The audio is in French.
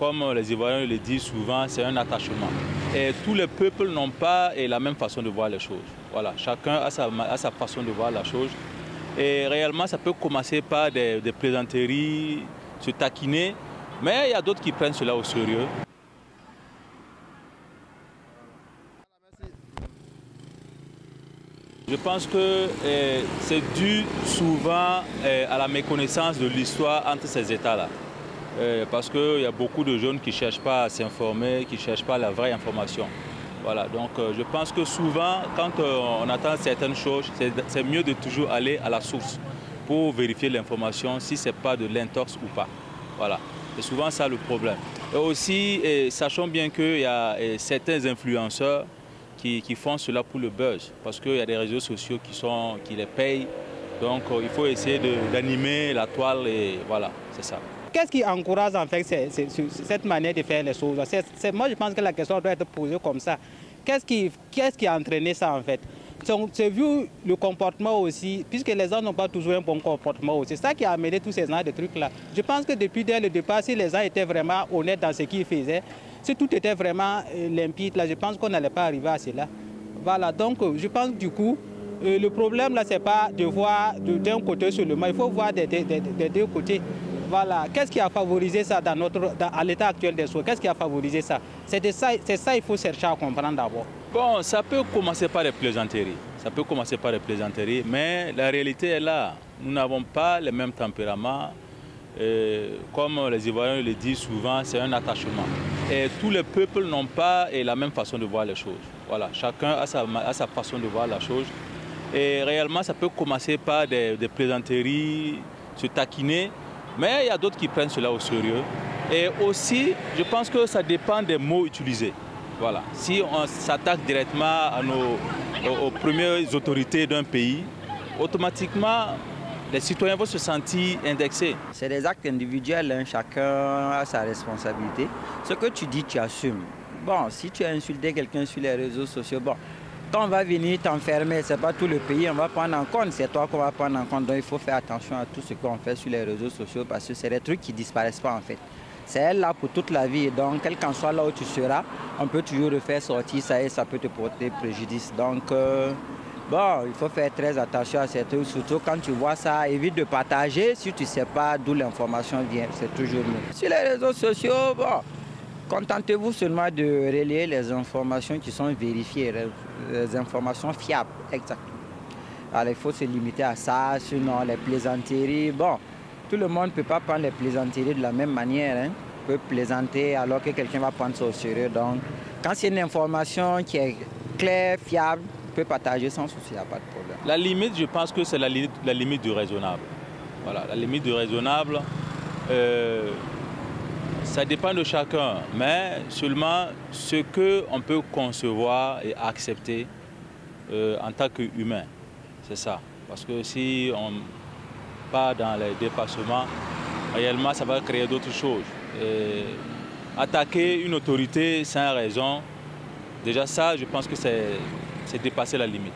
comme les Ivoiriens le disent souvent, c'est un attachement. Et tous les peuples n'ont pas la même façon de voir les choses. Voilà, chacun a sa façon de voir la chose. Et réellement, ça peut commencer par des plaisanteries, se taquiner, mais il y a d'autres qui prennent cela au sérieux. Je pense que c'est dû souvent à la méconnaissance de l'histoire entre ces États-là. Parce qu'il y a beaucoup de jeunes qui ne cherchent pas à s'informer, qui ne cherchent pas la vraie information. Voilà, donc je pense que souvent, quand on attend certaines choses, c'est mieux de toujours aller à la source pour vérifier l'information, si ce n'est pas de l'intox ou pas. Voilà, c'est souvent ça le problème. Et aussi, sachons bien qu'il y a certains influenceurs qui font cela pour le buzz, parce qu'il y a des réseaux sociaux qui les payent. Donc il faut essayer d'animer la toile et voilà, c'est ça. Qu'est-ce qui encourage en fait cette manière de faire les choses? Moi je pense que la question doit être posée comme ça. Qu'est-ce qui a entraîné ça en fait? C'est vu le comportement aussi, puisque les gens n'ont pas toujours un bon comportement aussi. C'est ça qui a amené tous ces genres de trucs-là. Je pense que depuis dès le départ, si les gens étaient vraiment honnêtes dans ce qu'ils faisaient, si tout était vraiment limpide, là, je pense qu'on n'allait pas arriver à cela. Voilà, donc je pense que du coup, le problème là, c'est pas de voir d'un côté seulement, il faut voir des deux côtés. Voilà, qu'est-ce qui a favorisé ça à l'état actuel des choses? Qu'est-ce qui a favorisé ça? C'est ça il faut chercher à comprendre d'abord. Bon, ça peut commencer par des plaisanteries. Ça peut commencer par des plaisanteries, mais la réalité est là. Nous n'avons pas le même tempérament. Comme les Ivoiriens le disent souvent, c'est un attachement. Et tous les peuples n'ont pas la même façon de voir les choses. Voilà, chacun a sa façon de voir la chose. Et réellement, ça peut commencer par des plaisanteries, se taquiner, mais il y a d'autres qui prennent cela au sérieux. Et aussi, je pense que ça dépend des mots utilisés. Voilà. Si on s'attaque directement aux premières autorités d'un pays, automatiquement, les citoyens vont se sentir indexés. C'est des actes individuels, hein. Chacun a sa responsabilité. Ce que tu dis, tu assumes. Bon, si tu as insulté quelqu'un sur les réseaux sociaux, bon, quand on va venir t'enfermer, ce n'est pas tout le pays, on va prendre en compte, c'est toi qu'on va prendre en compte. Donc il faut faire attention à tout ce qu'on fait sur les réseaux sociaux parce que c'est des trucs qui ne disparaissent pas en fait. C'est elle là pour toute la vie. Donc quel qu'en soit là où tu seras, on peut toujours refaire sortir ça et ça peut te porter préjudice. Donc bon, il faut faire très attention à ces trucs, surtout quand tu vois ça, évite de partager si tu ne sais pas d'où l'information vient, c'est toujours mieux. Sur les réseaux sociaux, bon, contentez-vous seulement de relayer les informations qui sont vérifiées, les informations fiables, exactement. Alors il faut se limiter à ça, sinon les plaisanteries, bon, tout le monde ne peut pas prendre les plaisanteries de la même manière, hein. On peut plaisanter alors que quelqu'un va prendre ça au sérieux. Donc, quand c'est une information qui est claire, fiable, on peut partager sans souci, il n'y a pas de problème. La limite, je pense que c'est la limite du raisonnable. Voilà, la limite du raisonnable, ça dépend de chacun, mais seulement ce qu'on peut concevoir et accepter en tant qu'humain. C'est ça. Parce que si on part dans les dépassements, réellement, ça va créer d'autres choses. Et attaquer une autorité sans raison, déjà ça, je pense que c'est dépasser la limite.